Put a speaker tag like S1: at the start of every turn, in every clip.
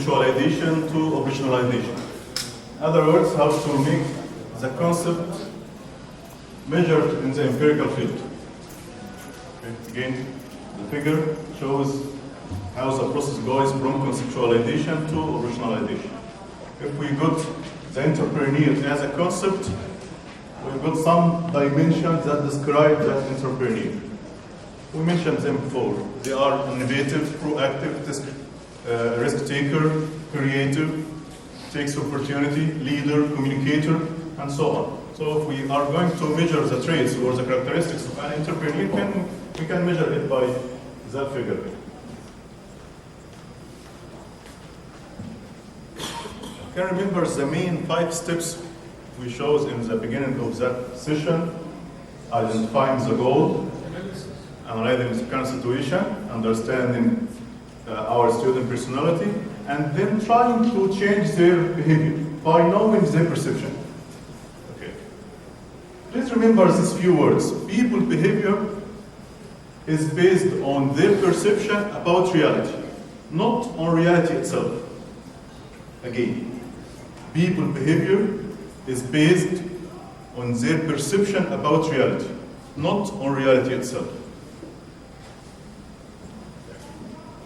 S1: Conceptualization to operationalization. In other words, how to make the concept measured in the empirical field. Okay. Again, the figure shows how the process goes from conceptualization to operationalization. If we got the entrepreneur as a concept, we've got some dimensions that describe that entrepreneur. We mentioned them before. They are innovative, proactive, risk taker, creative, takes opportunity, leader, communicator, and so on. So if we are going to measure the traits or the characteristics of an entrepreneur, we can measure it by that figure. Can remember the main 5 steps we showed in the beginning of that session: identifying the goal, analyzing the current situation, understanding our student personality, and then trying to change their behavior by knowing their perception. Okay. Please remember these few words. People behavior is based on their perception about reality, not on reality itself. Again, people behavior is based on their perception about reality, not on reality itself.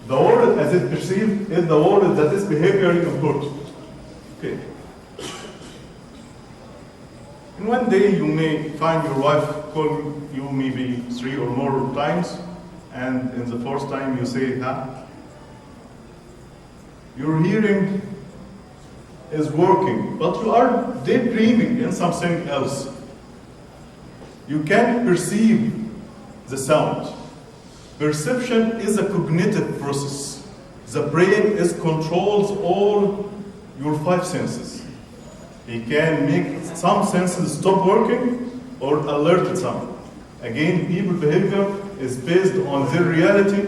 S1: The world as it perceived is the world that is behaviorally important. Okay. In one day you may find your wife call you maybe 3 or more times, and in the 4th time you say, huh? Your hearing is working, but you are daydreaming in something else. You can't perceive the sound. Perception is a cognitive process. The brain controls all your 5 senses. It can make some senses stop working or alert some. Again, people behavior is based on their reality,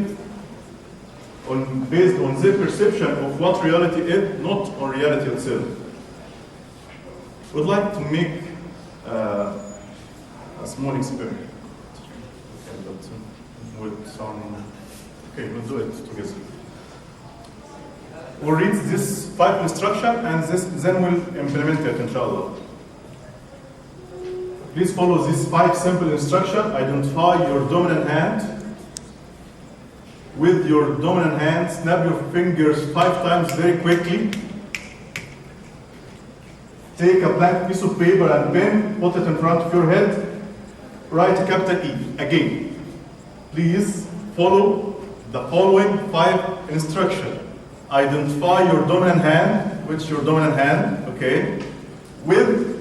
S1: based on their perception of what reality is, not on reality itself. We'd like to make a small experiment. With some, okay, we'll do it together. We'll read this 5 instructions and then we'll implement it, inshallah. Please follow these 5 simple instructions. Identify your dominant hand. With your dominant hand, snap your fingers 5 times very quickly. Take a blank piece of paper and pen, put it in front of your head. Write a capital E. Again, please follow the following 5 instructions. Identify your dominant hand. Which your dominant hand? Okay. With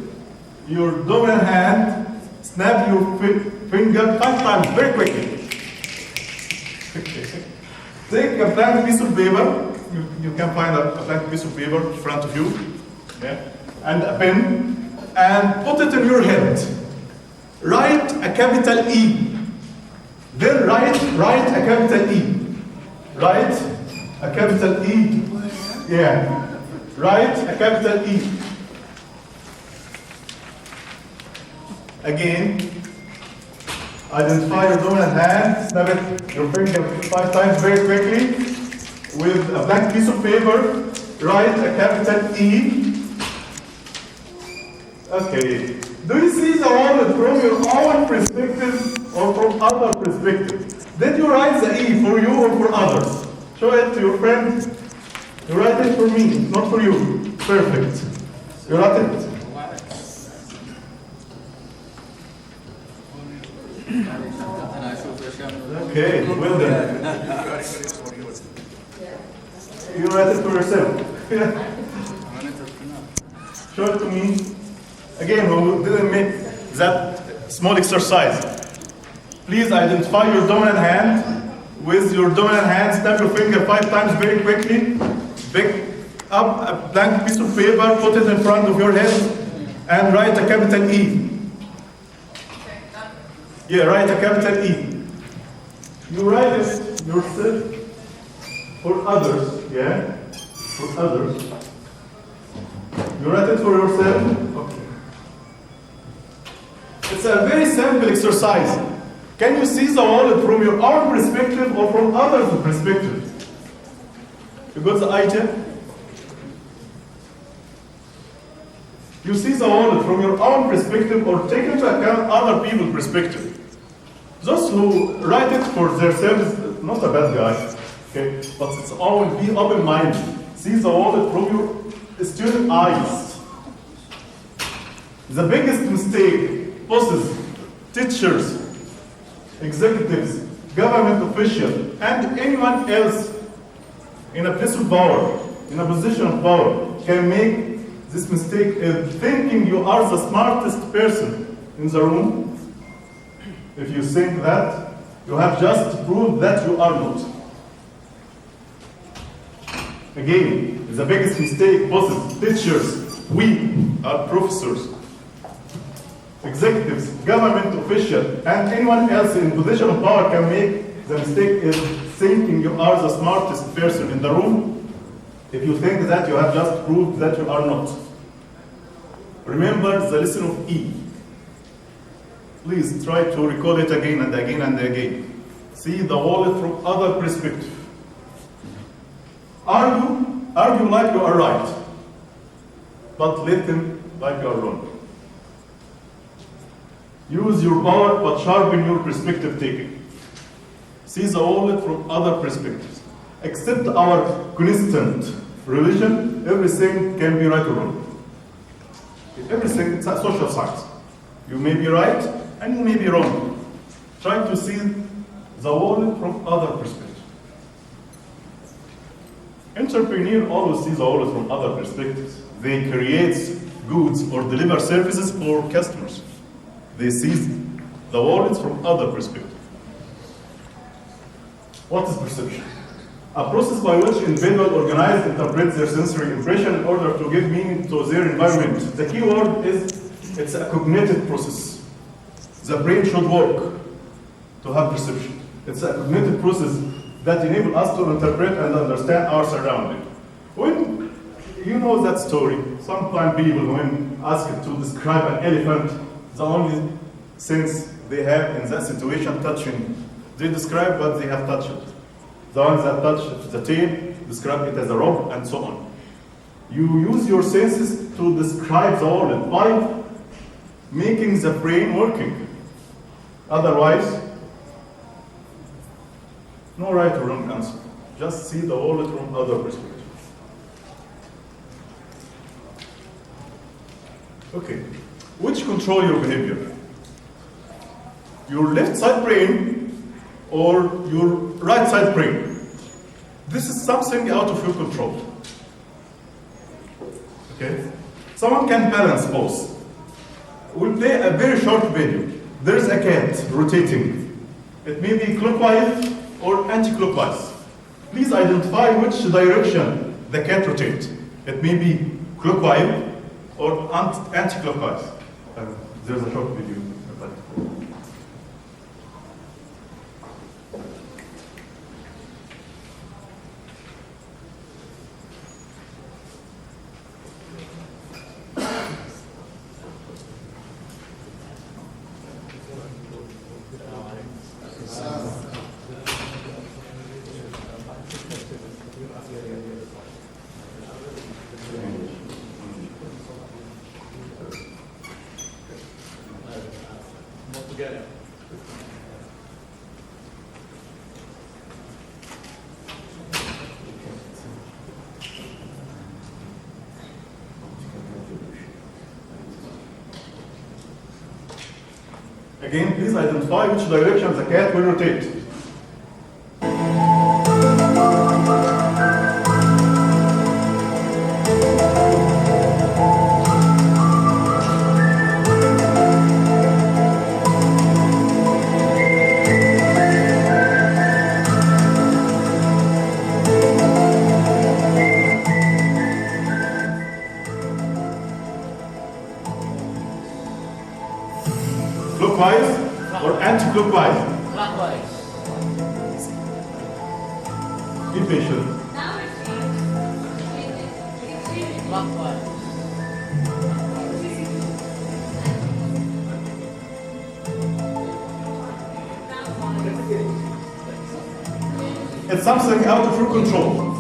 S1: your dominant hand, snap your finger 5 times very quickly. Okay. Take a blank piece of paper. You can find a blank piece of paper in front of you, yeah, and a pen, and put it in your head. Write a capital E. Then write a capital E. Write a capital E. Yeah. Write a capital E. Again, identify your dominant hand, snap it, your finger 5 times very quickly. With a blank piece of paper, write a capital E. Okay. Do you see the world from your own perspective or from other perspective? Did you write the E for you or for others? Show it to your friend. You write it for me, not for you. Perfect. You write it. Okay, well done. You write it for yourself. Show it to me. Again, who didn't make that small exercise. Please identify your dominant hand. With your dominant hand, snap your finger 5 times very quickly. Pick up a blank piece of paper, put it in front of your head, and write a capital E. Yeah, write a capital E. You write it yourself for others, yeah? For others. You write it for yourself? Okay. It's a very simple exercise. Can you see the world from your own perspective or from others' perspective? You got the item? You see the world from your own perspective or take into account other people's perspective. Those who write it for themselves, not a bad guy, okay? But it's always be open-minded. See the world from your student eyes. The biggest mistake bosses, teachers, executives, government officials, and anyone else in a place of power, in a position of power, can make this mistake is thinking you are the smartest person in the room. If you think that, you have just proved that you are not. Again, the biggest mistake bosses, teachers, we are professors, executives, government officials, and anyone else in position of power can make the mistake is thinking you are the smartest person in the room. If you think that, you have just proved that you are not. Remember the lesson of E. Please try to recall it again and again and again. See the world from other perspective. Argue like you are right, but let them like you are wrong. Use your power, but sharpen your perspective taking. See the world from other perspectives. Accept our constant religion, everything can be right or wrong. Everything, it's a social science. You may be right, and you may be wrong. Try to see the world from other perspectives. Entrepreneur always sees the world from other perspectives. They create goods or deliver services for customers. They see the world from other perspectives. What is perception? A process by which individuals organize, interpret their sensory impression in order to give meaning to their environment. The key word is it's a cognitive process. The brain should work to have perception. It's a cognitive process that enables us to interpret and understand our surrounding. When you know that story, sometimes people, when asked to describe an elephant, the only sense they have in that situation, touching. They describe what they have touched. The ones that touch the tail, describe it as a rope, and so on. You use your senses to describe the world by making the brain working. Otherwise, no right or wrong answer. Just see the world from other perspectives. Okay, which control your behavior? Your left side brain or your right side brain? This is something out of your control. Okay? Someone can balance both. We'll play a very short video. There's a cat rotating. It may be clockwise or anti-clockwise. Please identify which direction the cat rotates. It may be clockwise or anti-clockwise. There's a short video. Again, please identify which direction the cat will rotate. Clockwise or anti-clockwise?
S2: Clockwise.
S1: Be patient.
S2: Clockwise.
S1: It's something out of your control.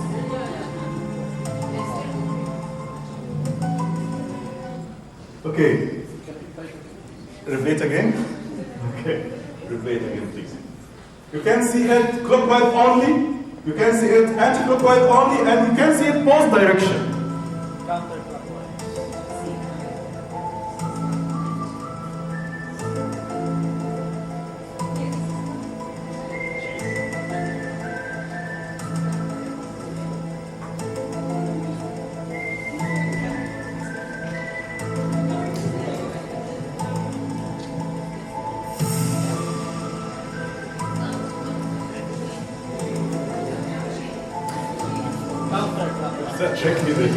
S1: Okay. Repeat again. Okay. Repeat again, please. You can see it clockwise only. You can see it anti-clockwise only, and you can see it both direction. Check me this.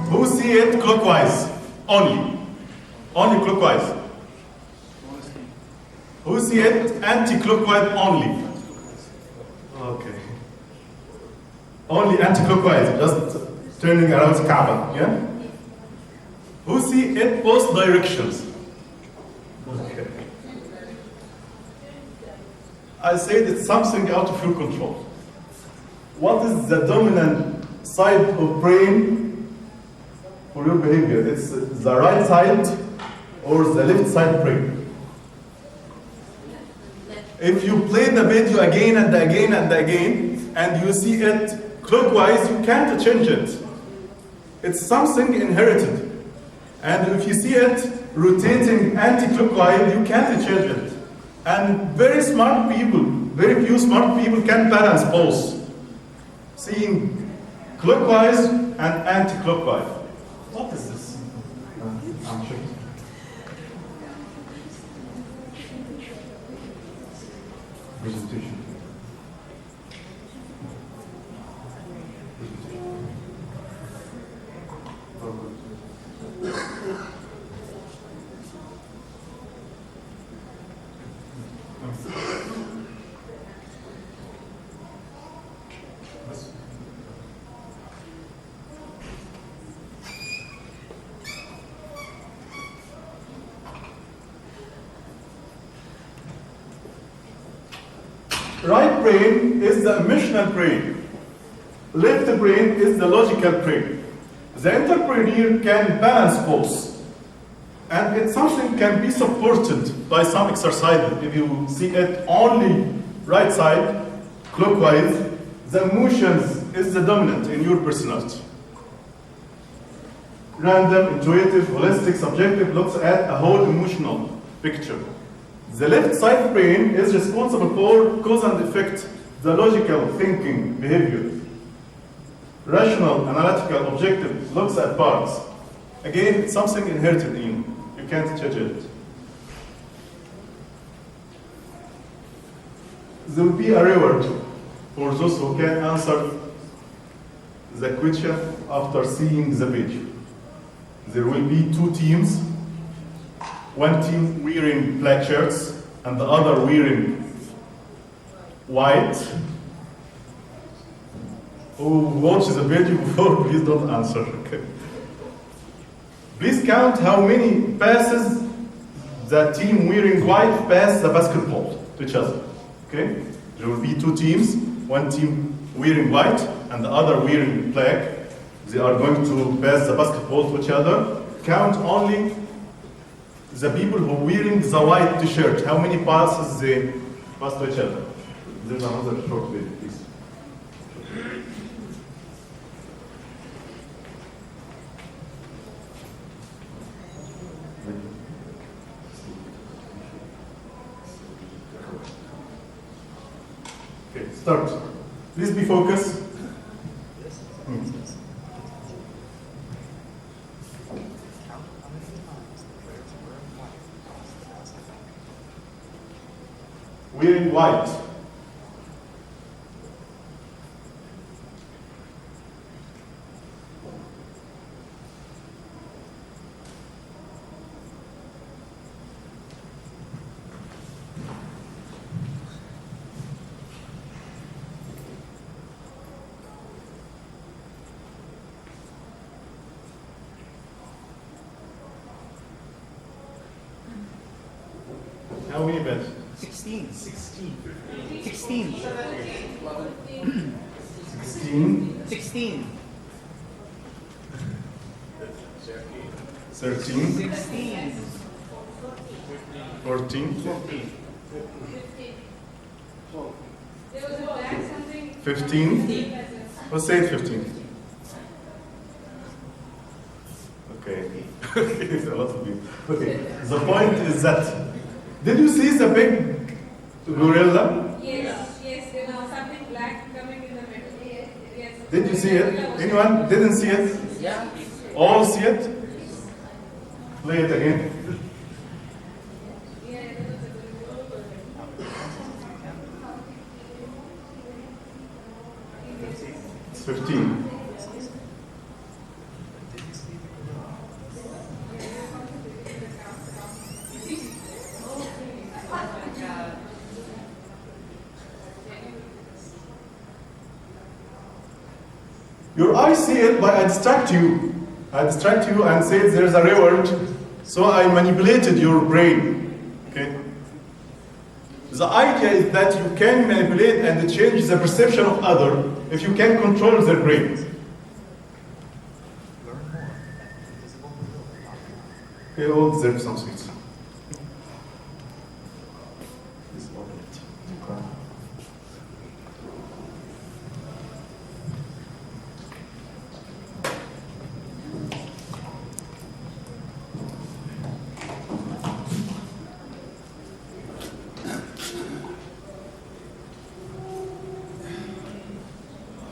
S1: Who see it clockwise? Only clockwise. Who see it anti-clockwise only? Okay. Only anti-clockwise, just turning around Kaaba, yeah? Who see it both directions? Okay. I said it's something out of your control. What is the dominant side of brain for your behavior? It's the right side or the left side brain? If you play the video again and again and again, and you see it clockwise, you can't change it. It's something inherited. And if you see it rotating anti-clockwise, you can't change it. And very few smart people can balance both. Seeing clockwise and anti-clockwise. What is this? I'm sure. Presentation. Right brain is the emotional brain. Left brain is the logical brain. The entrepreneur can balance both. And it's something can be supported by some exercises. If you see it only right side, clockwise, the emotions is the dominant in your personality. Random, intuitive, holistic, subjective looks at a whole emotional picture. The left side brain is responsible for cause and effect, the logical thinking behavior. Rational, analytical, objective looks at parts. Again, it's something inherited in you. You can't change it. There will be a reward for those who can answer the question after seeing the video. There will be two teams. One team wearing black shirts and the other wearing white. Who watches the video before, please don't answer. Okay. Please count how many passes the team wearing white pass the basketball to each other. Okay? There will be two teams, one team wearing white and the other wearing black. They are going to pass the basketball to each other. Count only the people who are wearing the white t-shirt, how many passes they pass to each other. There's another short video, please. Okay, start. Please be focused. Wearing white. how many beds?
S3: 16.
S4: 16.
S3: 16.
S1: 16.
S3: 16.
S1: 13.
S3: 16.
S1: 14. 15. Let's say 15. Okay. It's a lot of you. Okay. The point is that, did you see the big gorilla?
S5: Yes, there was something black coming in the middle. Yes.
S1: Did you see it? Anyone didn't see it?
S3: Yeah.
S1: All see it? Play it again. It's 15. Your eyes see it, but I distract you. I distract you and say there's a reward, so I manipulated your brain. Okay? The idea is that you can manipulate and change the perception of other if you can control their brain. Okay, all deserve some sweets. Please open it. Okay.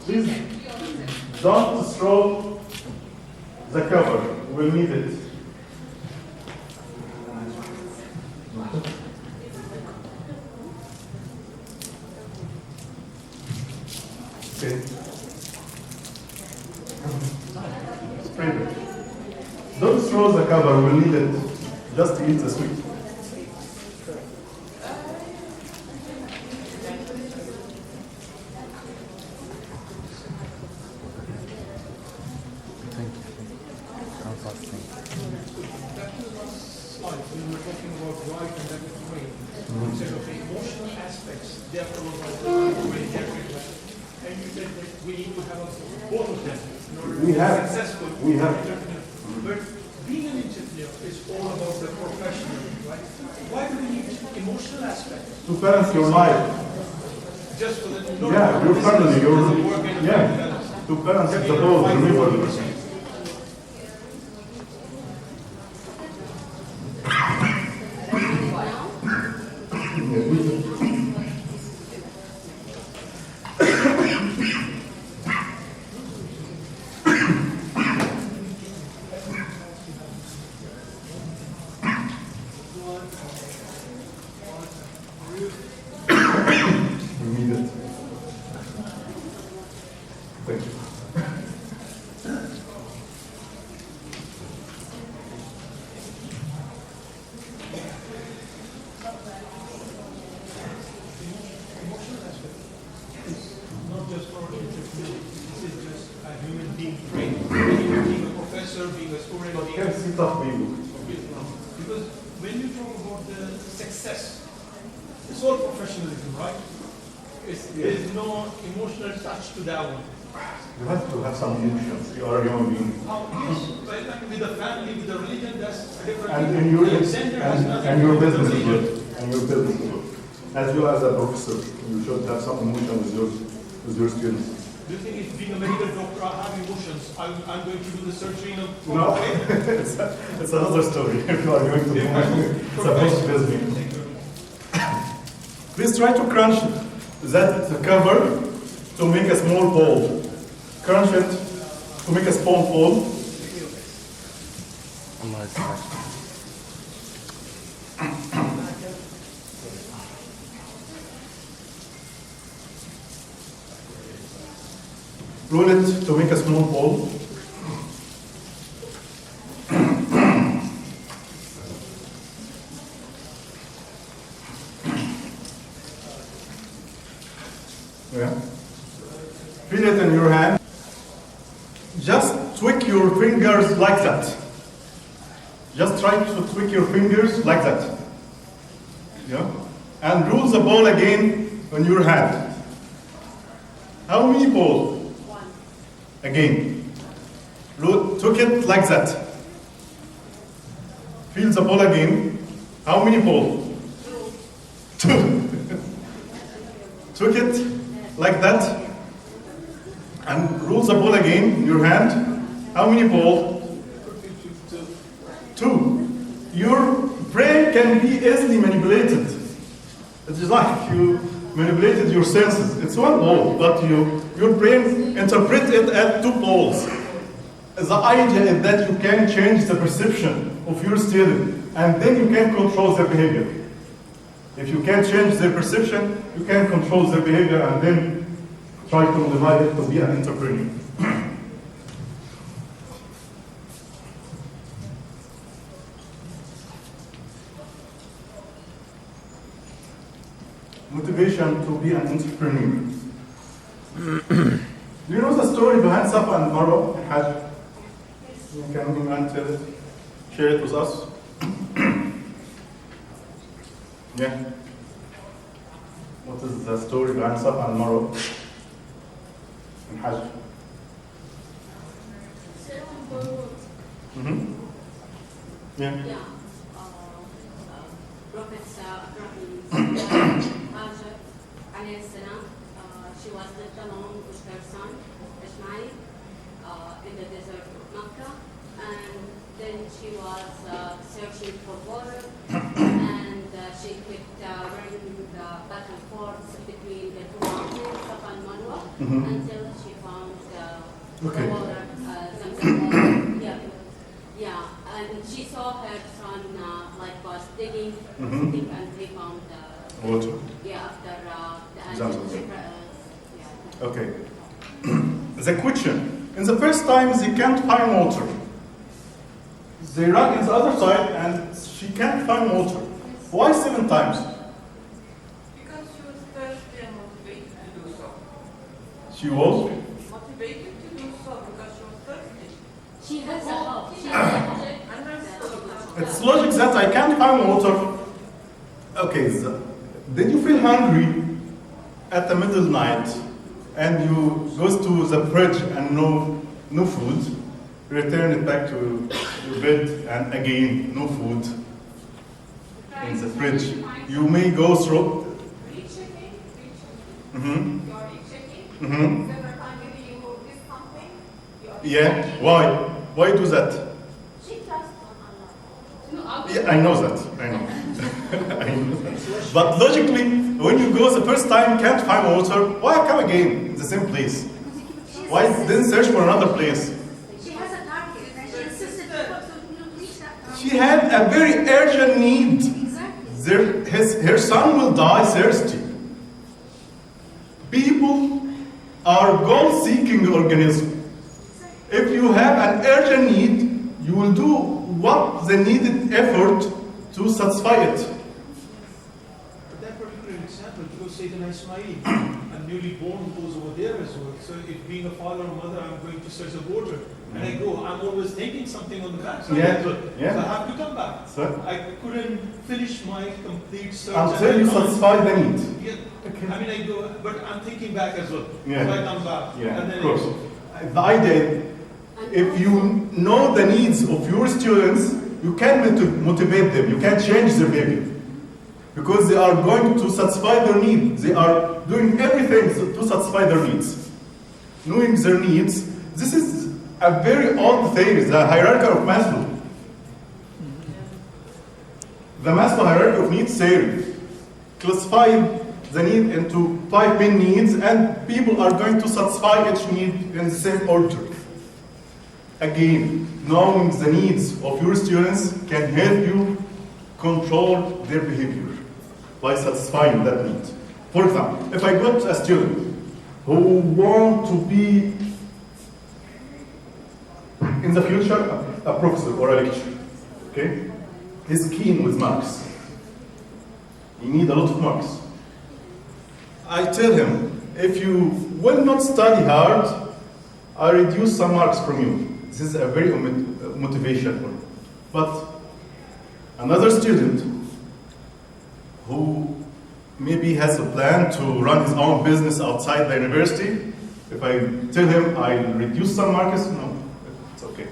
S1: Please don't throw the cover. We'll need it. Okay. Spread it. Don't throw the cover. We'll need it. Just eat the sweet.
S4: We were talking about right and left brain. Instead of the emotional aspects, they are followed by the right brain everywhere. And you said that we need to have both of them in order to
S1: We
S4: be
S1: have.
S4: successful.
S1: We have.
S4: But being an engineer is all about the professional, right? Why do we need emotional aspects?
S1: To balance your life.
S4: Just for the
S1: Yeah, your family, to balance the whole, remember. Thank you.
S4: Not just for an entrepreneur. This is just a human being trained. Being a professor, being a student, being
S1: Can see tough people.
S4: because when you talk about the success, it's all professionalism, right? There's no emotional touch to that one.
S1: You have to have some emotions. You are a human being.
S4: Yes, but like with the family, with the religion, that's a different
S1: And
S4: thing.
S1: in your
S4: The gender has nothing
S1: and
S4: to
S1: your
S4: do with
S1: business is
S4: religion.
S1: good. And your business is good. As you as a professor, you should have some emotion with your students.
S4: Do you think if being a medical doctor, I have emotions, I'm going to do the surgery in a
S1: No,
S4: proper way?
S1: it's another story. If you are going to do it's a post business. Please try to crunch that cover to make a small ball. Crunch it to make a small ball. Roll it to make a small ball. Yeah. Feel it in your hand. Just tweak your fingers like that. Just try to tweak your fingers like that. Yeah? And roll the ball again on your hand. How many balls?
S5: One.
S1: Again. Took it like that. Feel the ball again. How many balls? Two. Took it like that. And roll the ball again in your hand. How many balls? Two. Your brain can be easily manipulated. It is like you manipulated your senses. It's one ball, but your brain interprets it as two balls. The idea is that you can change the perception of your student, and then you can control their behavior. If you can change their perception, you can control their behavior, and then try to motivate it to be an entrepreneur. Motivation to be an entrepreneur. Do you know the story behind Safa and Marwa in Hajj? Can you man tell it? Share it with us? Yeah. What is the story behind Safa and Marwa in Hajj? Mm-hmm. Yeah.
S2: Prophet Ibrahim, عليه السلام, she was left alone with her son, Ishmael, in the desert of Mecca, and then she was searching for water, and she kept running back and forth between the two mountains, Safa and Marwa, until she found the water, Zamzam water. Yeah, and she saw her son was digging, and they found
S1: water.
S2: Yeah, after the
S1: Zamzam.
S2: yeah.
S1: Okay. The question. In the first time, they can't find water. They run in the other side, and she can't find water. Why 7 times?
S5: Because she was thirsty and motivated to do so.
S1: She was?
S5: Motivated to do so because she was thirsty.
S2: She has a hope. She has a hope.
S1: It's logic that I can't find water. Okay, did you feel hungry at the middle night and you go to the fridge and no food, return it back to your bed and again no food in the fridge? You may go through.
S5: Rechecking.
S1: Mm-hmm.
S5: You're rechecking.
S1: Mm-hmm.
S5: Every time maybe you miss something, you're
S1: Yeah.
S5: rechecking.
S1: Why do that?
S5: She trusts on Allah.
S1: Yeah, I know that. I know. I know that. But logically, when you go the first time, can't find water, why come again in the same place? Why then search for another place?
S6: She has a target and she insisted to reach that target.
S1: She had a very urgent need.
S6: Exactly.
S1: Her son will die thirsty. People are goal-seeking organism. If you have an urgent need, you will do what the needed effort to satisfy it.
S4: But that particular example, because Sayyidina Ismail, a newly born, goes over there as well. So if being a father or mother, I'm going to search the border, and I go, I'm always thinking something on the back side.
S1: Yeah,
S4: So
S1: yeah.
S4: I have to come back.
S1: So,
S4: I couldn't finish my complete search.
S1: until you satisfy the need.
S4: Yeah, I mean, I go, but I'm thinking back as well.
S1: Yeah.
S4: So I come back.
S1: Yeah,
S4: and then
S1: of course. The idea is, if you know the needs of your students, you can motivate them, you can change their behavior. Because they are going to satisfy their needs. They are doing everything to satisfy their needs. Knowing their needs, this is a very old theory, the hierarchy of Maslow. The Maslow hierarchy of needs theory classified the need into 5 main needs, and people are going to satisfy each need in the same order. Again, knowing the needs of your students can help you control their behavior by satisfying that need. For example, if I got a student who wants to be in the future a professor or a lecturer, okay? He's keen with marks. He needs a lot of marks. I tell him, if you will not study hard, I reduce some marks from you. This is a very motivation for him. But another student who who maybe has a plan to run his own business outside the university, if I tell him I'll reduce some marks, no, it's okay.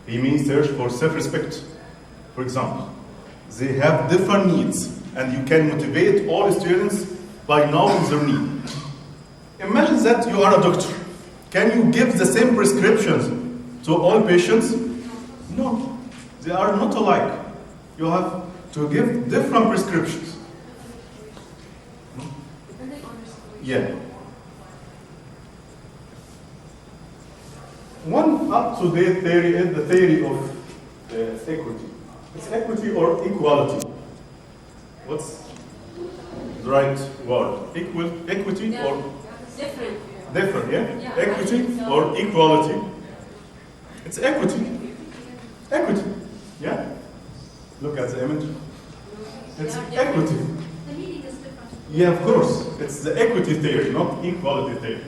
S1: He may search for self-respect, for example. They have different needs, and you can motivate all students by knowing their need. Imagine that you are a doctor. Can you give the same prescriptions to all patients? No, they are not alike. You have to give different prescriptions. Yeah. One up-to-date theory is the theory of equity. It's equity or equality. What's the right word? Equity
S2: Yeah,
S1: or
S2: different.
S1: different, yeah?
S2: Yeah,
S1: Equity
S2: I think so.
S1: or equality? It's equity. Equity, yeah? Look at the image. It's
S2: They are different.
S1: equity.
S6: The meaning is different.
S1: Yeah, of course. It's the equity theory, not equality theory.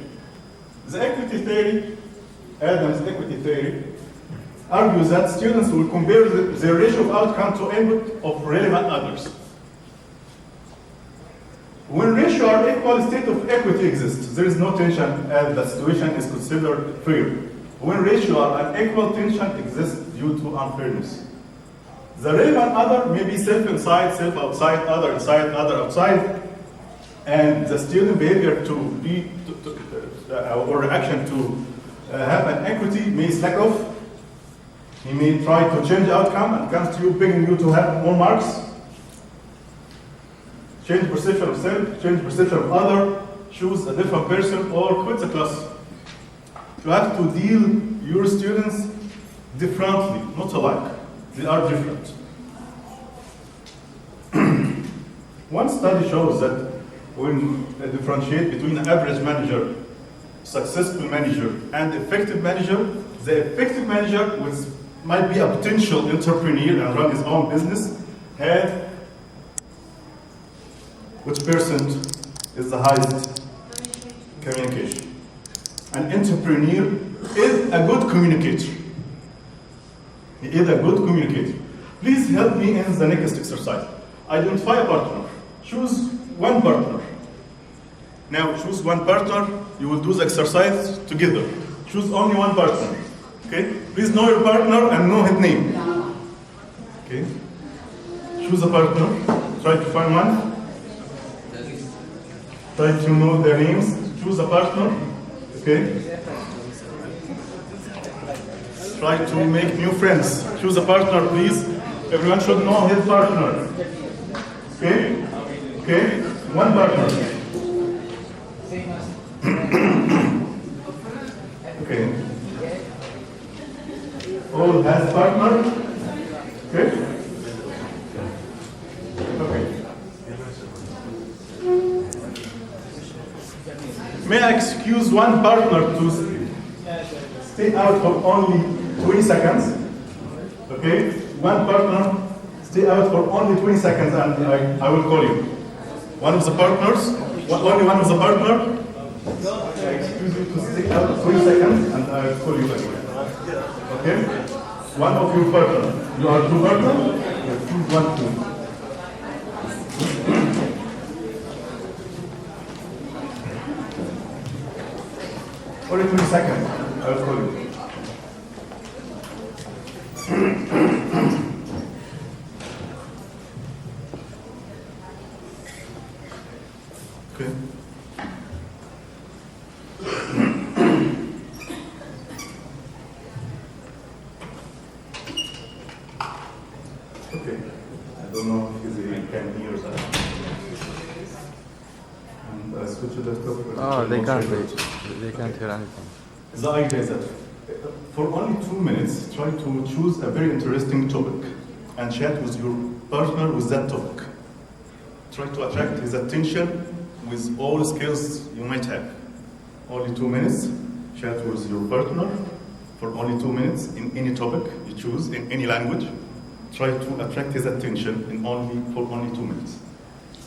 S1: The equity theory, Adam's equity theory, argues that students will compare their ratio of outcome to input of relevant others. When ratio or equal state of equity exists, there is no tension as the situation is considered fair. When ratio or unequal tension exists due to unfairness. The relevant other may be self inside, self outside, other inside, other outside, and the student behavior or reaction to have an equity may slack off. He may try to change outcome and comes to you begging you to have more marks. Change perception of self, change perception of other, choose a different person, or quit the class. You have to deal your students differently, not alike. They are different. One study shows that when you differentiate between an average manager, successful manager, and effective manager, the effective manager, which might be a potential entrepreneur and run his own business, had which percent is the highest? Communication. An entrepreneur is a good communicator. He is a good communicator. Please help me in the next exercise. Identify a partner. Choose one partner. Now choose one partner. You will do the exercise together. Choose only one partner. Okay? Please know your partner and know his name. Okay? Choose a partner. Try to find one. Try to know their names. Choose a partner. Okay? Try to make new friends. Choose a partner, please. Everyone should know his partner. Okay? Okay? One partner. Okay. All has partner. Okay? Okay. May I excuse one partner to stay out for only 20 seconds? Okay? One partner, stay out for only 20 seconds and I will call you. One of the partners, only one of the partner, I excuse you to stay out for 20 seconds and I will call you again. Okay? One of your partners. You are two partners? Choose one, two. Only 20 seconds. I will call you. Okay. Okay. I don't know if you can hear that. And I switch to desktop.
S7: Oh, they can't hear anything.
S1: The idea is that for only 2 minutes, try to choose a very interesting topic and chat with your partner with that topic. Try to attract his attention with all skills you might have. Only 2 minutes, chat with your partner for only 2 minutes in any topic you choose, in any language. Try to attract his attention for only 2 minutes.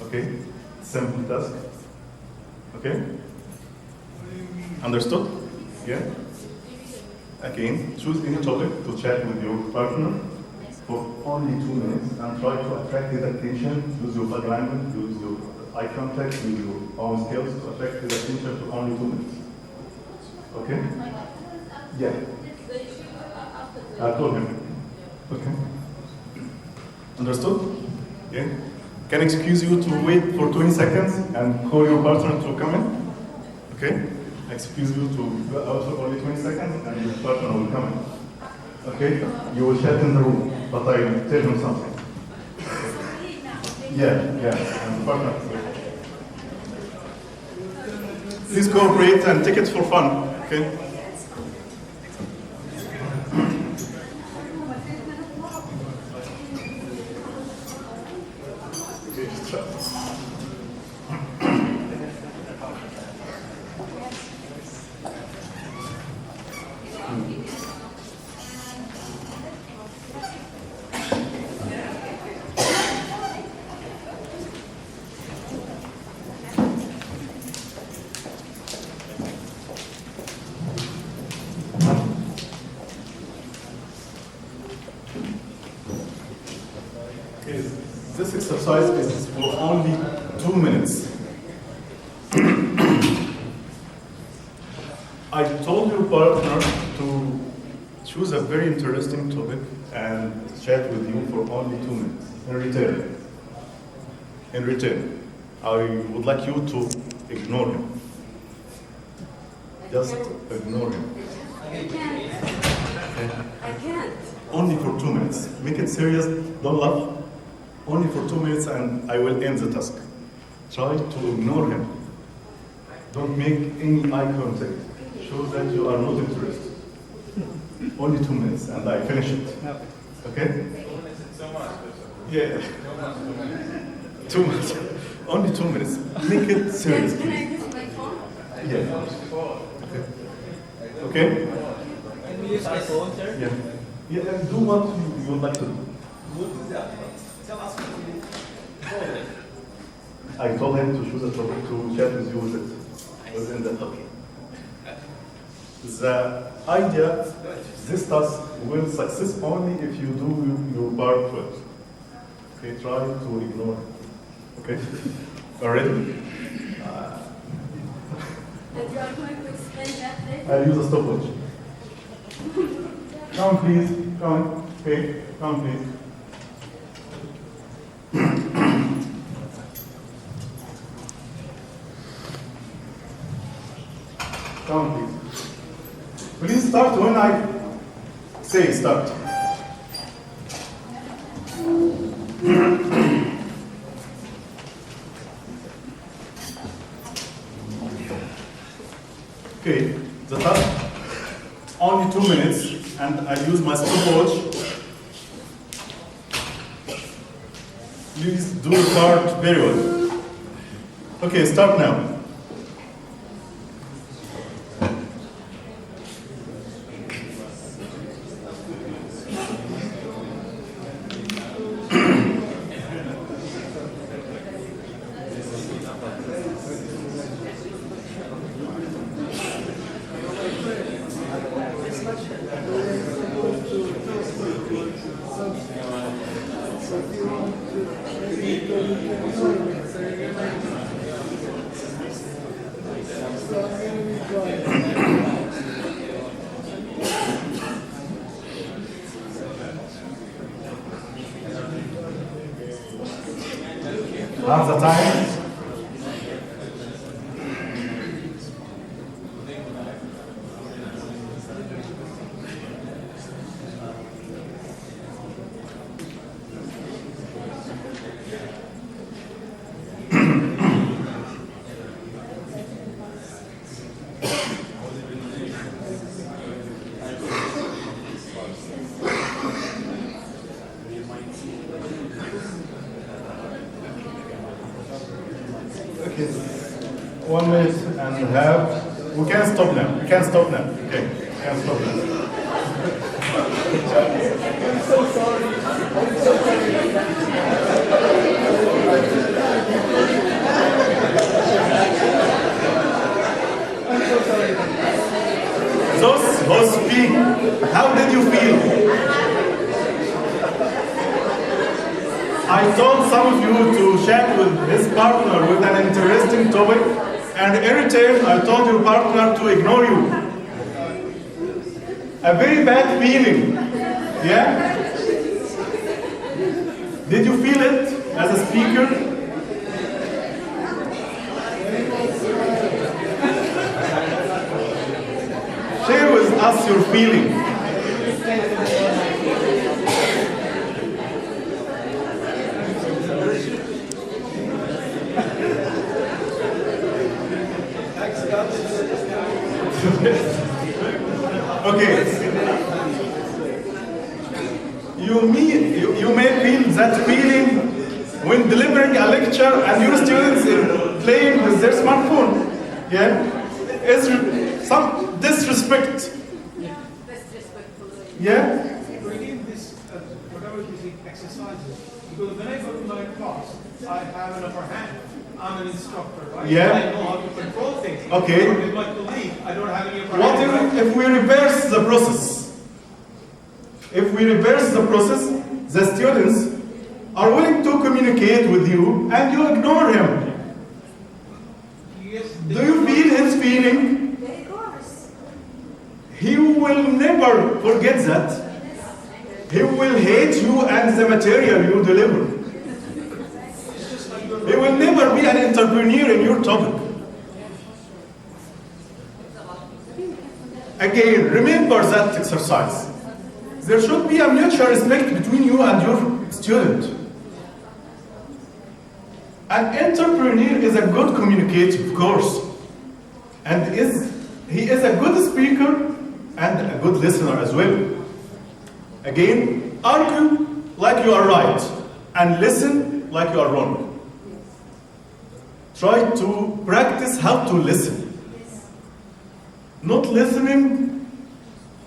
S1: Okay? Simple task. Okay? Understood? Yeah? Again, choose any topic to chat with your partner. for only 2 minutes and try to attract his attention. Use your body language, use your eye contact, use your own skills to attract his attention for only 2 minutes. Okay? Yeah. I told him. Okay. Understood? Yeah. Can I excuse you to wait for 20 seconds and call your partner to come in? Okay? I excuse you to go out for only 20 seconds and your partner will come in. Okay? You will chat in the room, but I tell him something. Yeah, and the partner. Please cooperate and take it for fun, okay? This exercise is for only 2 minutes. I told your partner to choose a very interesting topic and chat with you for only 2 minutes. In return, I would like you to ignore him. Just ignore him.
S2: I can't.
S1: Only for 2 minutes. Make it serious, don't laugh. Only for 2 minutes and I will end the task. Try to ignore him. Don't make any eye contact. Show that you are not interested. Only 2 minutes and I finish it. Okay? Yeah. 2 minutes. Only 2 minutes. Make it serious.
S2: Can I use my phone?
S1: Yeah. Okay?
S3: Can we use my phone, sir?
S1: Yeah. Yeah, and do what you would like to do. I told him to choose a topic to chat with you with it within the topic. The idea, this task will success only if you do your part well. Okay, try to ignore it. Okay? Already?
S2: And you are going to explain that later?
S1: I'll use a stopwatch. Come please, come. Okay, come please. Come please. Please start when I say start. Okay, the task only 2 minutes and I use my stopwatch. Please do your part very well. Okay, start now. Half the time. Okay, 1 minute and a half. We can stop now. We can stop now. Okay, we can stop now.
S3: I'm so sorry. I'm so sorry. I'm so sorry.
S1: Those who speak, how did you feel? I told some of you to chat with his partner with an interesting topic, and in return, I told your partner to ignore you. A very bad feeling, yeah? Did you feel it as a speaker? Share with us your feeling. Okay. You may feel that feeling when delivering a lecture and your students are playing with their smartphone. Yeah? Is some disrespect. Yeah?
S4: Again, this, whatever these exercises, because when I go to my class, I have an upper hand. I'm an instructor, right?
S1: Yeah.
S4: I know how to control things.
S1: Okay.
S4: But with my colleague, I don't have any upper
S1: What
S4: hand.
S1: if we reverse the process? If we reverse the process, the students are willing to communicate with you and you ignore him.
S4: Yes.
S1: Do you feel his feeling?
S6: Of course.
S1: He will never forget that. He will hate you and the material you deliver. He will never be an entrepreneur in your topic. Again, remember that exercise. There should be a mutual respect between you and your student. An entrepreneur is a good communicator, of course. And he is a good speaker and a good listener as well. Again, argue like you are right and listen like you are wrong. Try to practice how to listen. Not listening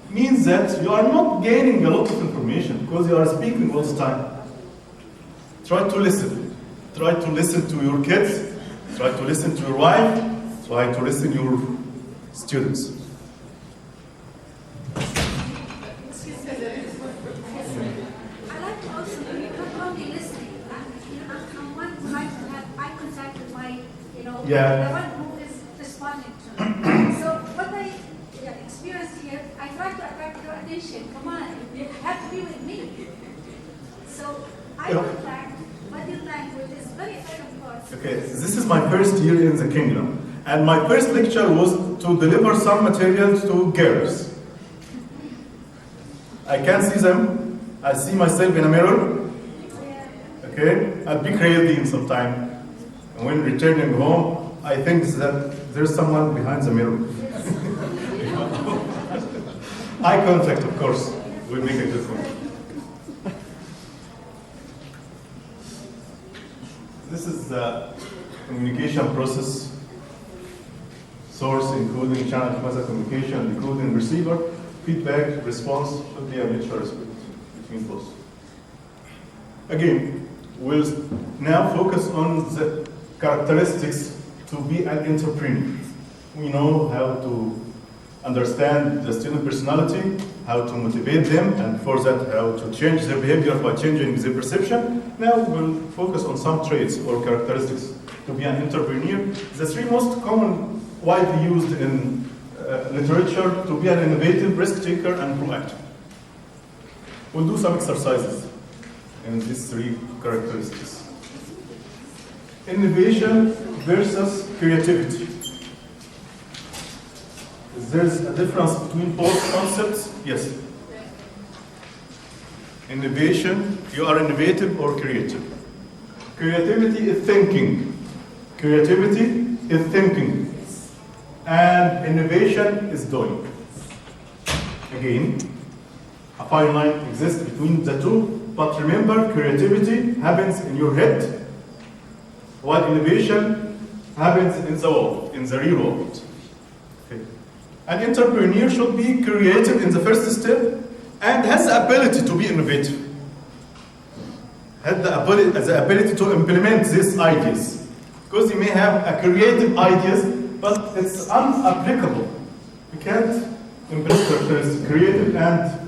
S1: means that you are not gaining a lot of information because you are speaking all the time. Try to listen. Try to listen to your kids. Try to listen to your wife. Try to listen to your students.
S6: I like to also not only listening. I'm one who likes to have eye contact with my,
S1: Yeah.
S6: the one who is responding to. So what I experienced here, I try to attract your attention. Come on, you have to be with me. So eye contact, body language is very important.
S1: Okay, this is my first year in the kingdom. And my first lecture was to deliver some materials to girls. I can see them. I see myself in a mirror. Okay, I'll be crazy sometime. And when returning home, I think that there's someone behind the mirror. Eye contact, of course, will make a difference. This is the communication process. Source, encoding, channel, method communication, decoding, receiver, feedback, response should be a mutual respect between both. Again, we'll now focus on the characteristics to be an entrepreneur. We know how to understand the student personality, how to motivate them, and for that, how to change their behavior by changing their perception. Now we'll focus on some traits or characteristics to be an entrepreneur. The three most common, widely used in literature to be an innovative, risk taker, and proactive. We'll do some exercises in these three characteristics. Innovation versus creativity. There's a difference between both concepts? Yes. Innovation, you are innovative or creative. Creativity is thinking. Creativity is thinking. And innovation is doing. Again, a fine line exists between the two, but remember, creativity happens in your head, while innovation happens in the world, in the real world. Okay. An entrepreneur should be creative in the first step and has the ability to be innovative. Has the ability to implement these ideas. Because he may have a creative ideas, but it's unapplicable. We can't implement creative and